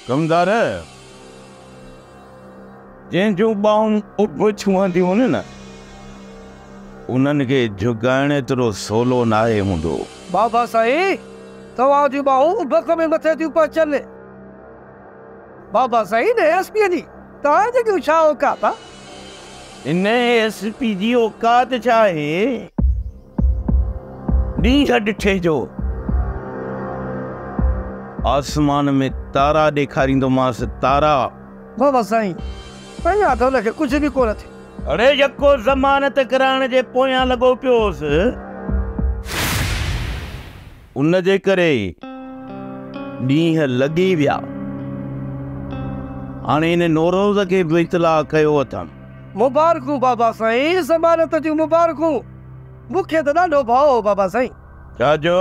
कमदार जंहिंजूं ॿाहूं उभ छुहंदियूं न उन्हनि खे झुकाइण एतिरो सवलो नाहे हूंदो। बाबा साईं तव्हां जूं ॿाहूं उभ में मथे थियूं पहुचनि। बाबा साईं ने एसपी जी तव्हां जी छा औकात आहे? इन एसपी जी औकात छा आहे? ॾींहं ॾिठे जो आसमान में तारा ॾेखारींदोमांसि तारा। बाबा साईं पंहिंजा त हुनखे कुझु बि कोन थियो। अरे यको ज़मानत कराइण जे पोयां लॻो पियोसि उन जे करे ॾींहं लॻी विया। हाणे इन नौरोज़ खे बि इतला कयो अथमि। मुबारकूं बाबा साईं, ज़मानत जूं मुबारकूं। मूंखे त ॾाढो भाव हो बाबा साईं। छा जो?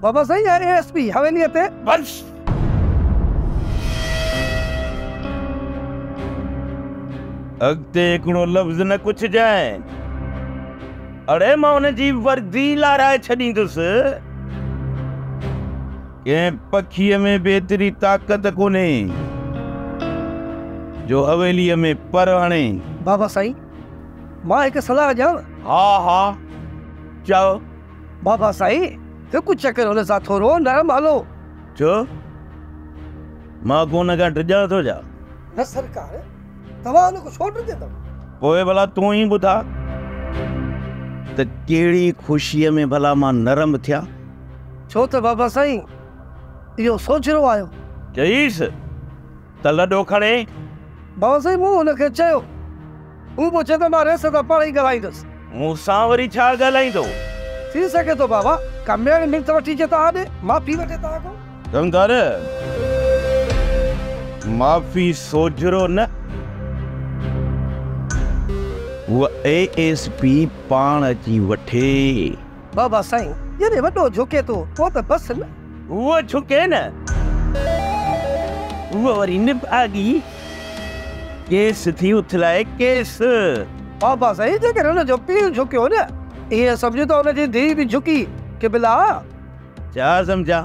बाबा साईं एसपी हवेलीअ ते बस अॻिते हिकिड़ो लफ़्ज़ न कुझु जाए। अड़े मां हुन जी वर्दी लाराए छॾींदुसि। कंहिं पखीअ में बि एतिरी ताक़त कोन्हे जो हवेलीअ में पर हणे। बाबा साईं मां हिकु सलाह ॾियां। हा हा चओ। बाबा साईं हिकु चकर हुन सां थोरो नरम हलो। छो मां कोन खां डिॼां थो छा? न सरकार तव्हां हुनखे छो ॾिजंदव? पोइ भला तूं ई ॿुधा त कहिड़ी ख़ुशीअ में भला मां नरम थिया। छो त बाबा साईं इहो सोचरो आयो। चईसि त लॾो खणे। बाबा साईं मूं हुनखे चयो हू पोइ चए त मां रेस त पाण ई ॻाल्हाईंदुसि। मूंसां वरी छा ॻाल्हाईंदो? थी सघे थो बाबा कमेड़ मिंट वठी जे तव्हां ॾे माफ़ी वठे तव्हां खां। कमदार माफ़ी सोजरो न वो एएसपी पाण अची वठे। बाबा साईं जॾहिं वॾो झुके थो पोइ त बसि न। उहो झुके न उहो वरी निभागी केस थी उथलाए केस। बाबा साईं जेकर हुनजो पीउ झुकियो न ईअं सम्झो त हुनजी धीउ बि झुकी कि बिला। छा सम्झा?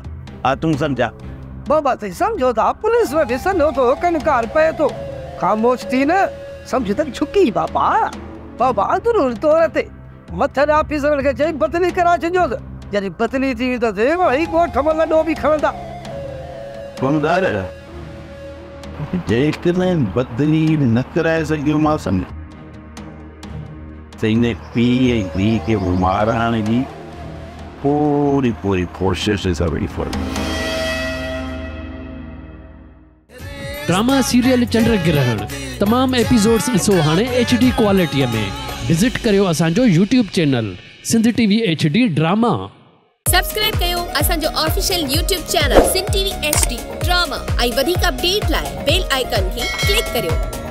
आ तूं सम्झा? बाबा साईं सम्झो था पुलिस में बि सनो थो कनकार पए थो ख़ामोश थी न सम्झ त झुकी। बाबा बाबा अंदरून तौर ते मथनि ऑफिसरनि खे चई बदली कराए छॾियोसि। जॾहिं बदली थी वेंदी त वरी ॻोठ में लॾो बि खणंदा। कमदार जेकॾहिं बदली न कराए सघियोमांसि न त इन पीउ ऐं धीउ खे मारण जी पूरी पूरी कोशिश ज़रूरी पवंदी। ड्रामा सीरियल चंद्रग्रहण तमाम एपिसोड्स ॾिसो हाणे HD क्वालिटीअ में। विज़िट करियो असांजो YouTube channel Sindh TV HD drama. Subscribe कयो असांजो official YouTube channel Sindh TV HD drama ऐं वधीक अपडेट लाइ बेल आइकन खे क्लिक करियो।